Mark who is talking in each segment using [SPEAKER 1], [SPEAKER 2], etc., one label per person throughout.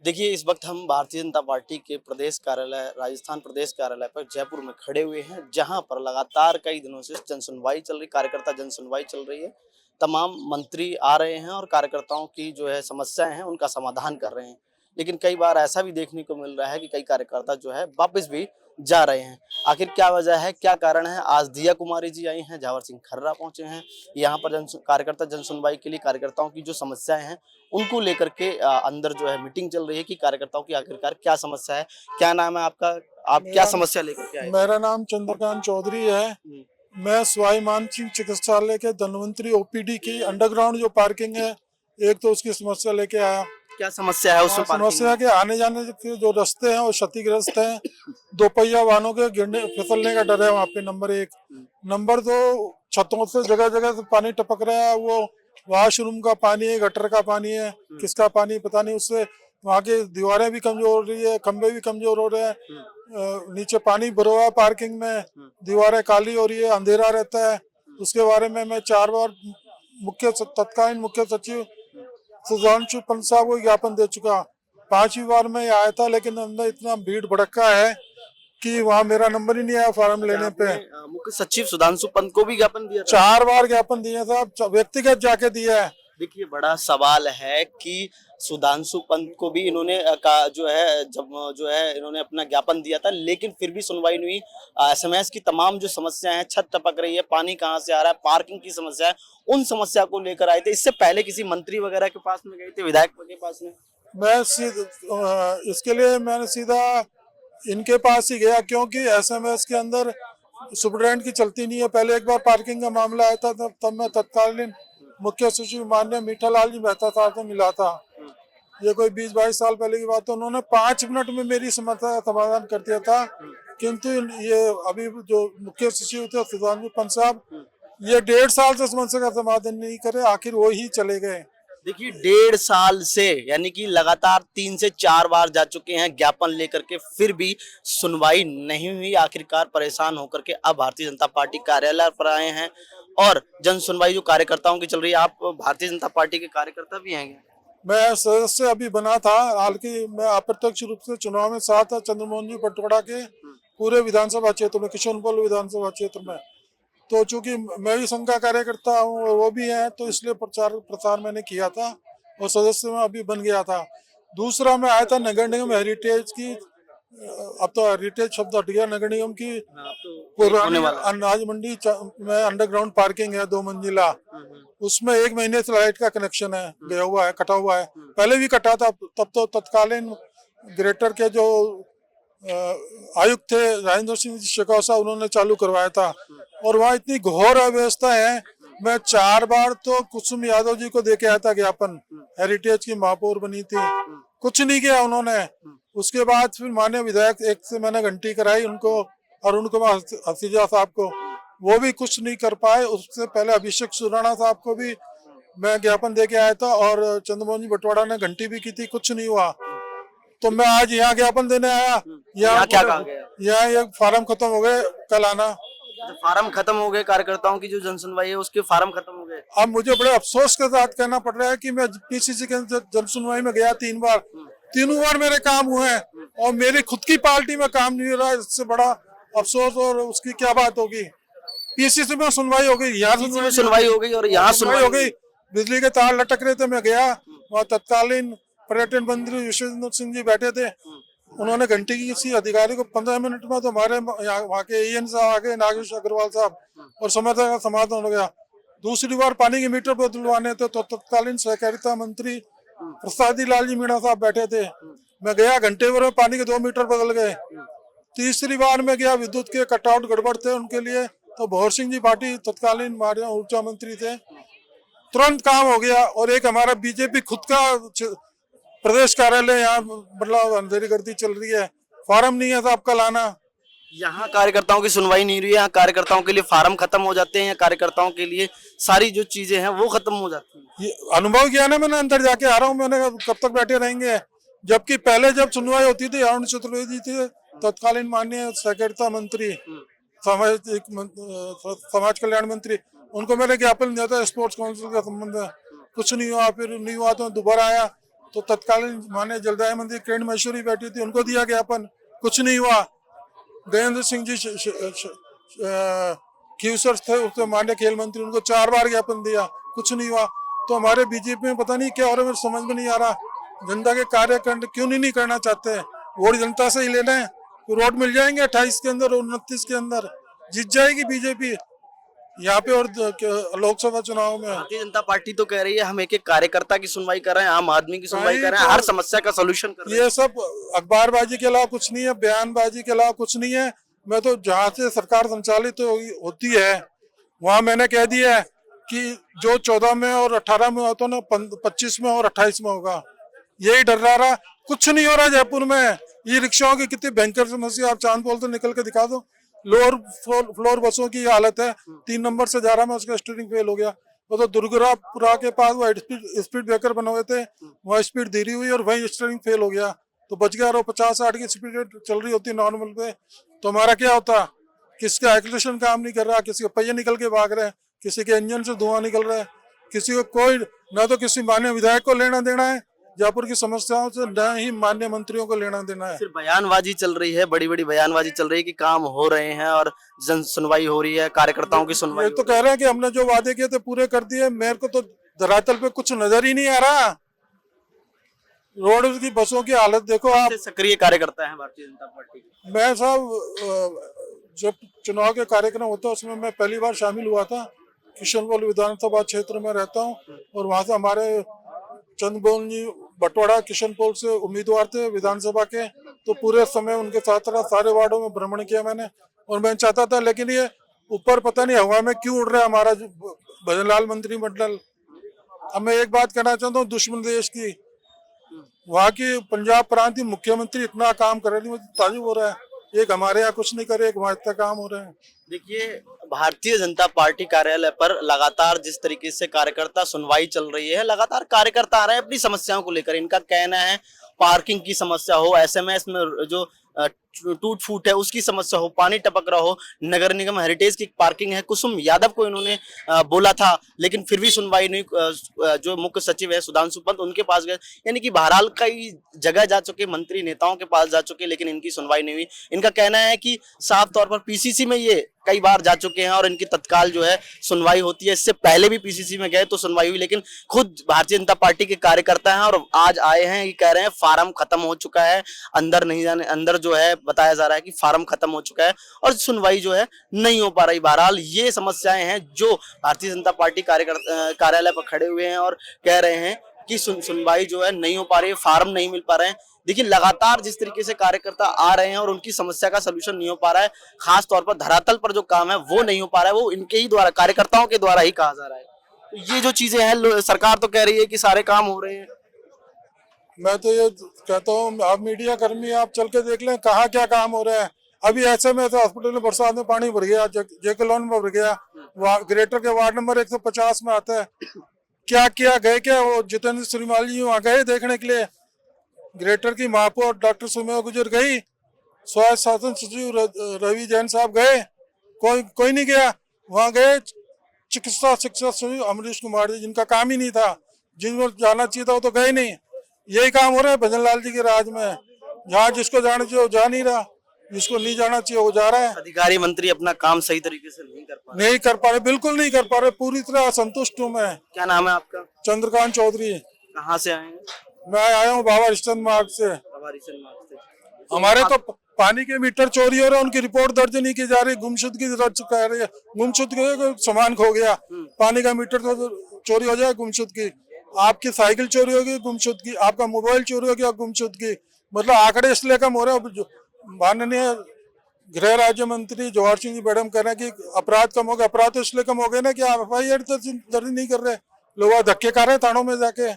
[SPEAKER 1] देखिए, इस वक्त हम भारतीय जनता पार्टी के प्रदेश कार्यालय, राजस्थान प्रदेश कार्यालय पर जयपुर में खड़े हुए हैं, जहां पर लगातार कई दिनों से जन सुनवाई चल रही, कार्यकर्ता जन सुनवाई चल रही है। तमाम मंत्री आ रहे हैं और कार्यकर्ताओं की जो है समस्याएं हैं, उनका समाधान कर रहे हैं। लेकिन कई बार ऐसा भी देखने को मिल रहा है कि कई कार्यकर्ता जो है वापस भी जा रहे हैं। आखिर क्या वजह है, क्या कारण है? आज दिया कुमारी जी आई हैं, जावर सिंह खर्रा पहुंचे हैं यहाँ पर कार्यकर्ता जन सुनवाई के लिए। कार्यकर्ताओं की जो समस्याएं हैं उनको लेकर के अंदर जो है मीटिंग चल रही है कि कार्यकर्ताओं की आखिरकार क्या समस्या है। क्या नाम है आपका? आप क्या
[SPEAKER 2] मेरा
[SPEAKER 1] समस्या लेकर के आए?
[SPEAKER 2] मेरा नाम चंद्रकांत चौधरी है।
[SPEAKER 1] हम्म,
[SPEAKER 2] मैं सवाई मानसिंह चिकित्सालय के धन्वंतरी ओपीडी की अंडरग्राउंड जो पार्किंग है, एक तो उसकी समस्या लेके आया।
[SPEAKER 1] क्या समस्या है उसमें पार्किंग
[SPEAKER 2] समस्या
[SPEAKER 1] में?
[SPEAKER 2] है कि आने जाने के जो रास्ते हैं वो क्षतिग्रस्त हैं। दोपहिया वाहनों के गिरने फिसलने का डर है वहाँ पे। नंबर एक। नंबर दो, छतों से जगह जगह से पानी टपक रहा है। वो वॉशरूम का पानी है, गटर का पानी है, किसका पानी पता नहीं। उससे वहाँ की दीवारें भी कमजोर हो रही है, खंभे भी कमजोर हो रहे हैं। नीचे पानी भरा हुआ है पार्किंग में, दीवारें काली हो रही है, अंधेरा रहता है। उसके बारे में मैं 4 बार तत्कालीन मुख्य सचिव सुधांशु पंत साहब को ज्ञापन दे चुका। 5वीं बार मैं आया था, लेकिन अंदर इतना भीड़ भड़का है कि वहाँ मेरा नंबर ही नहीं आया फॉर्म लेने पे।
[SPEAKER 1] मुख्य सचिव सुधांशु पंत को भी ज्ञापन दिया था?
[SPEAKER 2] 4 बार ज्ञापन दिया था, व्यक्तिगत जाके दिया है। देखिए,
[SPEAKER 1] बड़ा सवाल है कि सुधांशु पंत को भी इन्होंने का जो है जब जो है इन्होंने अपना ज्ञापन दिया था, लेकिन फिर भी सुनवाई नहीं हुई। एसएमएस की तमाम जो समस्याएं हैं, छत टपक रही है, पानी कहाँ से आ रहा है, पार्किंग की समस्या है, उन समस्या को लेकर आए थे। इससे पहले किसी मंत्री वगैरह के पास में गए थे, विधायक के पास में?
[SPEAKER 2] मैं इसके लिए मैंने सीधा इनके पास ही गया, क्योंकि एसएमएस के अंदर सुपरटेंडेंट की चलती नहीं है। पहले एक बार पार्किंग का मामला आया था, तब मैं तत्कालीन मुख्य सचिव माननीय मीठालाल जी मेहता साहब से मिला था। ये कोई 20-22 साल पहले की बात है। उन्होंने 5 मिनट में मेरी समस्या का समाधान कर दिया था। किंतु ये अभी जो मुख्य सचिव थे सुधांशु पंत साहब, ये 1.5 साल से समस्या का समाधान नहीं करे, आखिर वो ही चले गए।
[SPEAKER 1] देखिए, 1.5 साल से, यानी कि लगातार 3 से 4 बार जा चुके हैं ज्ञापन लेकर के, फिर भी सुनवाई नहीं हुई। आखिरकार परेशान होकर के अब भारतीय जनता पार्टी कार्यालय पर आए हैं और जन सुनवाई जो कार्यकर्ताओं की चल रही है। आप भारतीय जनता पार्टी के कार्यकर्ता भी हैं?
[SPEAKER 2] मैं सदस्य अभी बना था, हालांकि मैं अप्रत्यक्ष रूप से चुनाव में साथ था चंद्रमोहन जी पटवाड़ा के पूरे विधानसभा क्षेत्र में, किशनपुर विधानसभा क्षेत्र में। तो चूंकि मैं भी संघ का कार्यकर्ता हूँ और वो भी है, तो इसलिए प्रचार प्रसार मैंने किया था और सदस्य में अभी बन गया था। दूसरा, मैं आया था नगर निगम हेरिटेज की, अब तो हेरिटेज शब्द हट गया, नगर निगम की पुरानी अनाज मंडी में अंडरग्राउंड पार्किंग है 2 मंजिला। उसमें 1 महीने से लाइट का कनेक्शन है, गया हुआ है, कटा हुआ है। पहले भी कटा था, तब तो तत्कालीन ग्रेटर के जो आयुक्त थे राजेंद्र सिंह शेखावत साहब, उन्होंने चालू करवाया था। और वहाँ इतनी घोर अव्यवस्था है। मैं 4 बार तो कुसुम यादव जी को देके आया था ज्ञापन, हेरिटेज की महापौर बनी थी, कुछ नहीं किया उन्होंने। उसके बाद फिर माननीय विधायक एक से मैंने घंटी कराई उनको, अरुण कुमार हसीजा साहब को, वो भी कुछ नहीं कर पाए। उससे पहले अभिषेक सुराणा साहब को भी मैं ज्ञापन दे के आया था और चंद्रमोहन जी बटवाड़ा ने घंटी भी की थी, कुछ नहीं हुआ। तो मैं आज यहाँ ज्ञापन देने आया। यहाँ
[SPEAKER 1] क्या कहा गया?
[SPEAKER 2] यहाँ ये फार्म खत्म हो गए, कल आना।
[SPEAKER 1] फार्म खत्म हो गए, कार्यकर्ताओं की जो जन सुनवाई है उसके फार्म खत्म हो गए।
[SPEAKER 2] अब मुझे बड़े अफसोस के साथ कहना पड़ रहा है कि मैं पीसीसी के जन सुनवाई में गया 3 बार, तीनों बार मेरे काम हुए हैं और मेरी खुद की पार्टी में काम नहीं हो रहा है। इससे बड़ा अफसोस और उसकी क्या बात होगी। पीसीसी में सुनवाई हो गई, यहाँ
[SPEAKER 1] सुनवाई हो गई और यहाँ सुनवाई
[SPEAKER 2] हो गई। बिजली के तार लटक रहे थे, मैं गया, वहाँ तत्कालीन पर्यटन मंत्री विश्वेंद्र सिंह जी बैठे थे। उन्होंने घंटी की किसी अधिकारी को 15 मिनट में तो हमारे वहाँ के एएन साहब आ गए, नागेश अग्रवाल साहब, और समस्या का समाधान हो गया। दूसरी बार पानी के मीटर बदलवाने थे तो तत्कालीन सहकारिता मंत्री प्रसादी लाल जी मीणा साहब बैठे थे। मैं गया, घंटे भर में पानी के 2 मीटर बदल गए। तीसरी बार में गया, विद्युत के कटआउट गड़बड़ थे उनके लिए, तो भौर सिंह जी पार्टी तत्कालीन हमारे ऊर्जा मंत्री थे, तुरंत काम हो गया। और एक हमारा बीजेपी खुद का प्रदेश कार्यालय यहाँ मतलब अंधेरी गर्दी चल रही है, फार्म नहीं है साहब, कल आना।
[SPEAKER 1] यहाँ कार्यकर्ताओं की सुनवाई नहीं रही है, यहाँ कार्यकर्ताओं के लिए फार्म खत्म हो जाते हैं, कार्यकर्ताओं के लिए सारी जो चीजें हैं वो खत्म हो जाती हैं।
[SPEAKER 2] ये अनुभव किया ना मैंने, अंदर जाके आ रहा हूँ, मैंने कब तक बैठे रहेंगे। जबकि पहले जब सुनवाई होती थी, अरुण चतुर्वेदी थे तत्कालीन माननीय सहकारिता मंत्री, समाज कल्याण मंत्री, उनको मैंने ज्ञापन दिया था स्पोर्ट्स काउंसिल का संबंध में, कुछ नहीं हुआ। फिर नहीं हुआ तो दोबारा आया तो तत्कालीन माननीय जलदाय मंत्री किरण महेश्वरी बैठी थी, उनको दिया ज्ञापन, कुछ नहीं हुआ। गजेंद्र सिंह जी क्यूसर थे, उससे माननीय खेल मंत्री, उनको 4 बार ज्ञापन दिया, कुछ नहीं हुआ। तो हमारे बीजेपी में पता नहीं क्या हो रहा है, मेरे समझ में नहीं आ रहा। जनता के कार्य क्यों नहीं करना चाहते हैं? वोट जनता से ही लेना है, तो रोड मिल जाएंगे 28 के अंदर और 29 के अंदर जीत जाएगी बीजेपी यहाँ पे। और लोकसभा चुनाव में
[SPEAKER 1] भारतीय जनता पार्टी तो कह रही है हम एक एक कार्यकर्ता की सुनवाई कर रहे हैं, आम आदमी की सुनवाई कर रहे हैं, हर समस्या का सोल्यूशन कर रहे हैं।
[SPEAKER 2] ये सब अखबारबाजी के अलावा कुछ नहीं है, बयानबाजी के अलावा कुछ नहीं है। मैं तो जहाँ से सरकार संचालित होती है वहां मैंने कह दिया है कि जो 14 में और 18 में होता ना, 25 में और 28 में होगा। यही डर रहा, कुछ नहीं हो रहा जयपुर में। ई रिक्शाओं की कितनी भयंकर समस्या, आप चांद पोल तो निकल के दिखा दो। लोअर फ्लोर बसों की हालत है, 3 नंबर से जा रहा मैं, उसका स्टीयरिंग फेल हो गया। वो तो दुर्गापुरा के पास वो स्पीड ब्रेकर बने हुए थे, वहाँ स्पीड धीरी हुई और वही स्टीयरिंग फेल हो गया, तो बच गया। और 50-60 की स्पीड चल रही होती नॉर्मल पे, तो हमारा क्या होता? किसका एक्सीलरेशन काम नहीं कर रहा, किसी के पहिए निकल के भाग रहे हैं, किसी के इंजन से धुआं निकल रहा है, किसी को कोई न तो किसी माननीय विधायक को लेना देना है जयपुर की समस्याओं से, न ही माननीय मंत्रियों को लेना देना है।
[SPEAKER 1] सिर्फ बयानबाजी चल रही है, बड़ी बड़ी बयानबाजी चल रही है कि काम हो रहे हैं और जन सुनवाई हो रही है, कार्यकर्ताओं की सुनवाई।
[SPEAKER 2] ये तो कह रहे हैं कि हमने जो वादे किए थे पूरे कर दिए। मेरे को तो धरातल पे कुछ नजर ही नहीं आ रहा। रोड की बसों की हालत देखो आप।
[SPEAKER 1] सक्रिय कार्यकर्ता है भारतीय जनता पार्टी के।
[SPEAKER 2] मैं साहब जब चुनाव के कार्यक्रम होता है उसमें मैं पहली बार शामिल हुआ था। किशनगंज विधानसभा क्षेत्र में रहता हूँ और वहां से हमारे चंद्रमोहन जी बटवाड़ा किशनपोल से उम्मीदवार थे विधानसभा के, तो पूरे समय उनके साथ रहा, सारे वार्डों में भ्रमण किया मैंने। और मैं चाहता था, लेकिन ये ऊपर पता नहीं हवा में क्यों उड़ रहा है हमारा भजनलाल मंत्रिमंडल। अब मैं एक बात कहना चाहता हूँ दुश्मन देश की, वहाँ की पंजाब प्रांत की मुख्यमंत्री इतना काम कर रही है, मुझे ताजुब हो रहा है। एक हमारे यहाँ कुछ नहीं करे, एक वहाँ इतना काम हो रहा है।
[SPEAKER 1] देखिए, भारतीय जनता पार्टी कार्यालय पर लगातार जिस तरीके से कार्यकर्ता सुनवाई चल रही है, लगातार कार्यकर्ता आ रहे हैं अपनी समस्याओं को लेकर। इनका कहना है पार्किंग की समस्या हो, एसएमएस में जो टूट फूट है उसकी समस्या हो, पानी टपक रहा हो, नगर निगम हेरिटेज की पार्किंग है, कुसुम यादव को इन्होंने बोला था लेकिन फिर भी सुनवाई नहीं। जो मुख्य सचिव है सुधांशु पंत, उनके पास गए, यानी कि बहरहाल कई जगह जा चुके, मंत्री नेताओं के पास जा चुके, लेकिन इनकी सुनवाई नहीं हुई। इनका कहना है कि साफ तौर पर पीसीसी में ये कई बार जा चुके हैं और इनकी तत्काल जो है सुनवाई होती है। इससे पहले भी पीसीसी में गए तो सुनवाई हुई, लेकिन खुद भारतीय जनता पार्टी के कार्यकर्ता हैं और आज आए हैं, ये कह रहे हैं फार्म खत्म हो चुका है, अंदर नहीं जाने, अंदर जो है बताया जा रहा है कि फार्म खत्म हो चुका है और सुनवाई जो है नहीं हो पा रही। बहरहाल ये समस्याएं हैं जो भारतीय जनता पार्टी कार्यालय पर खड़े हुए हैं और कह रहे हैं कि सुनवाई जो है नहीं हो पा रही है, फार्म नहीं मिल पा रहे हैं। देखिए, लगातार जिस तरीके से कार्यकर्ता आ रहे हैं और उनकी समस्या का सलूशन नहीं हो पा रहा है, खास तौर पर धरातल पर जो काम है वो नहीं हो पा रहा है, वो इनके ही द्वारा, कार्यकर्ताओं के द्वारा ही कहा जा रहा है। तो ये जो चीजें हैं, सरकार तो कह रही है कि सारे काम हो रहे हैं।
[SPEAKER 2] मैं तो ये कहता हूँ, आप मीडिया कर्मी आप चल के देख लें कहाँ क्या काम हो रहा है। अभी ऐसे में तो हॉस्पिटल में बरसात में पानी भर गया, जेके लॉन में भर गया, ग्रेटर के वार्ड नंबर 150 में आता है। क्या किया गए, क्या वो जितेंद्र श्रीमाल जी वहाँ गए देखने के लिए, ग्रेटर की महापौर डॉक्टर सुमेय गुजर गई, स्वास्थ्य शासन सचिव रवि जैन साहब गए, कोई नहीं गया। वहाँ गए चिकित्सा शिक्षा सचिव अमरीश कुमार जी, जिनका काम ही नहीं था, जिनको जाना चाहिए था वो तो गए नहीं। यही काम हो रहा है भजनलाल जी के राज में, जहाँ जिसको जाना चाहिए वो जा नहीं रहा, जिसको नहीं जाना चाहिए वो जा रहा है।
[SPEAKER 1] अधिकारी मंत्री अपना काम सही तरीके से नहीं कर पा रहे,
[SPEAKER 2] बिल्कुल नहीं कर पा रहे, पूरी तरह असंतुष्ट हूँ मैं।
[SPEAKER 1] क्या नाम है आपका?
[SPEAKER 2] चंद्रकांत चौधरी।
[SPEAKER 1] कहाँ से आए हैं?
[SPEAKER 2] मैं आया हूँ बाबा रिश्चंद मार्ग से। हमारे तो पानी के मीटर चोरी हो रहे हैं, उनकी रिपोर्ट दर्ज नहीं की जा रही, गुमशुदगी दर्ज कर रही है। गुमशुदगी सामान खो गया, पानी का मीटर तो चोरी हो जाए, गुमशुदगी। आपकी साइकिल चोरी होगी, गुमशुदगी। आपका मोबाइल चोरी हो गया, गुमशुदगी। मतलब आंकड़े इसलिए कम हो रहे हैं। माननीय गृह राज्य मंत्री जवाहर सिंह जी मैडम कह रहे हैं कि अपराध कम हो गए। अपराध तो इसलिए कम हो गए ना कि आप FIR दर्ज नहीं कर रहे, लोग धक्के खा रहे हैं थानों में जाके।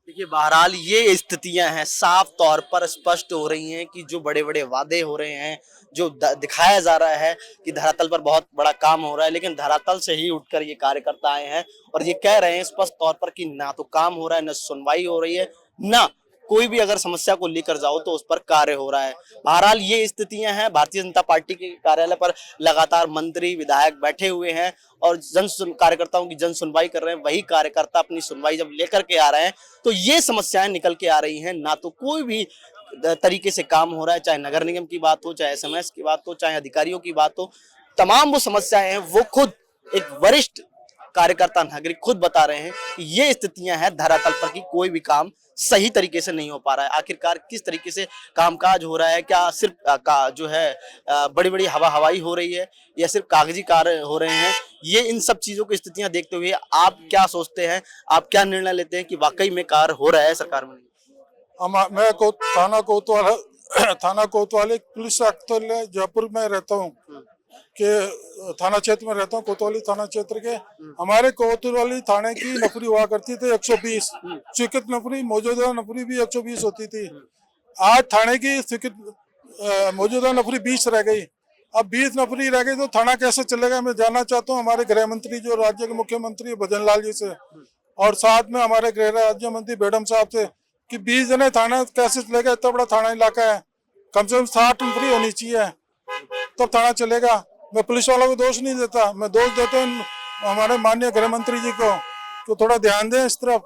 [SPEAKER 1] देखिए, बहरहाल ये स्थितियां हैं, साफ तौर पर स्पष्ट हो रही हैं कि जो बड़े बड़े वादे हो रहे हैं, जो दिखाया जा रहा है कि धरातल पर बहुत बड़ा काम हो रहा है, लेकिन धरातल से ही उठकर ये कार्यकर्ता आए हैं और ये कह रहे हैं स्पष्ट तौर पर कि ना तो काम हो रहा है, ना सुनवाई हो रही है, ना कोई भी अगर समस्या को लेकर जाओ तो उस पर कार्य हो रहा है। बहरहाल ये स्थितियां हैं, भारतीय जनता पार्टी के कार्यालय पर लगातार मंत्री विधायक बैठे हुए हैं और कार्यकर्ताओं की जन सुनवाई कर रहे हैं। वही कार्यकर्ता अपनी सुनवाई जब लेकर के आ रहे हैं तो ये समस्याएं निकल के आ रही हैं। ना तो कोई भी तरीके से काम हो रहा है, चाहे नगर निगम की बात हो, चाहे एसएमएस की बात हो, चाहे अधिकारियों की बात हो, तमाम वो समस्याएं हैं वो खुद एक वरिष्ठ कार्यकर्ता नागरिक खुद बता रहे हैं कि ये स्थितियां हैं धरातल पर कि कोई भी काम सही तरीके से नहीं हो पा रहा है। आखिरकार किस तरीके से कामकाज हो रहा है, क्या सिर्फ जो है बड़ी बड़ी हवाई हो रही है या सिर्फ कागजी कार्य हो रहे हैं, ये इन सब चीजों की स्थितियां देखते हुए आप क्या सोचते हैं, आप क्या निर्णय लेते हैं कि वाकई में कार्य हो रहा है सरकार में?
[SPEAKER 2] मैं थाना कोतवाली पुलिस आयुक्त जयपुर में रहता हूँ, के थाना क्षेत्र में रहता हूँ, कोतवाली थाना क्षेत्र के। हमारे कोतवाली थाने की नफरी हुआ करती थी 120, स्वीकृत नफरी, मौजूदा नफरी भी 120 होती थी। आज थाने की स्वीकृत मौजूदा नफरी 20 रह गई। अब 20 नफरी रह गई तो थाना कैसे चलेगा? मैं जानना चाहता हूँ हमारे गृह मंत्री जो राज्य के मुख्यमंत्री भजन लाल जी से, और साथ में हमारे गृह राज्य मंत्री बेडम साहब से, कि 20 जने थाना कैसे चलेगा? इतना बड़ा थाना इलाका है, कम से कम 60 नफरी होनी चाहिए तब थाना चलेगा। मैं पुलिस वालों को दोष नहीं देता, मैं दोष देता हूँ हमारे माननीय गृह मंत्री जी को, तो थोड़ा ध्यान दें इस तरफ।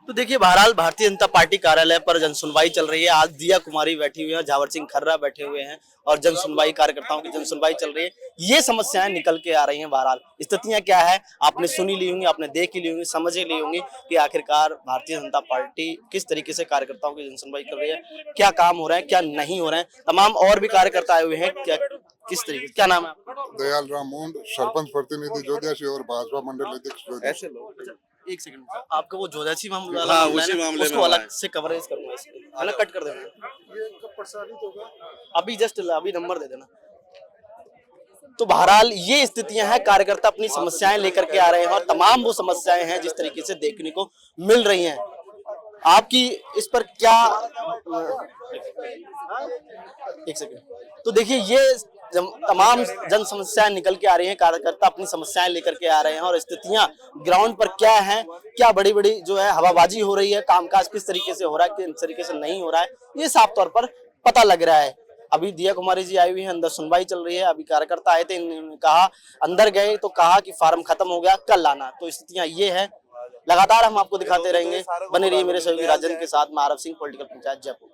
[SPEAKER 1] तो देखिए, बहरहाल भारतीय जनता पार्टी कार्यालय पर जन सुनवाई चल रही है। आज दिया कुमारी बैठी हुई है, झावर सिंह खर्रा बैठे हुए हैं और जन सुनवाई, कार्यकर्ताओं की जन सुनवाई चल रही है। ये समस्याएं निकल के आ रही हैं। बहरहाल स्थितियां क्या है आपने सुनी ली होंगी, आपने देख ही ली होंगी, समझ ही ली होंगी कि आखिरकार भारतीय जनता पार्टी किस तरीके से कार्यकर्ताओं की जन सुनवाई कर रही है, क्या काम हो रहा है, क्या नहीं हो रहा है। तमाम और भी कार्यकर्ता आए हुए हैं, क्या किस तरीके, क्या नाम है आपका?
[SPEAKER 3] दयाल राम मुंड, सरपंच प्रतिनिधि जोध्यासी और भाजपा मंडल अध्यक्ष जोध्यासी।
[SPEAKER 1] ऐसे लोग, एक सेकंड, आपका वो जोधासी मामला,
[SPEAKER 4] हाँ, उसी मामले
[SPEAKER 1] उसको
[SPEAKER 4] में
[SPEAKER 1] अलग से कवरेज करूंगा, इसको कट कर देना।
[SPEAKER 2] ये कब प्रसारित होगा?
[SPEAKER 1] अभी जस्ट अभी नंबर दे देना। तो बहरहाल ये स्थितियां हैं, कार्यकर्ता अपनी समस्याएं लेकर के आ रहे हैं और तमाम वो समस्याएं हैं जिस तरीके से देखने को मिल रही हैं। आपकी इस पर क्या, एक सेकंड, तो देखिए ये तमाम जन समस्याएं निकल के आ रही हैं, कार्यकर्ता अपनी समस्याएं लेकर के आ रहे हैं और स्थितियां ग्राउंड पर क्या है, क्या बड़ी बड़ी जो है हवाबाजी हो रही है, कामकाज किस तरीके से हो रहा है, किस तरीके से नहीं हो रहा है, ये साफ तौर पर पता लग रहा है। अभी दिया कुमारी जी आई हुई है, अंदर सुनवाई चल रही है। अभी कार्यकर्ता आए थे, इन्होंने कहा, अंदर गए तो कहा कि फार्म खत्म हो गया, कल लाना। तो स्थितियां ये है, लगातार हम आपको दिखाते रहेंगे। बने रहिए मेरे सहयोगी राजन के साथ। मैं आरव सिंह, पॉलिटिकल पंचायत, जयपुर।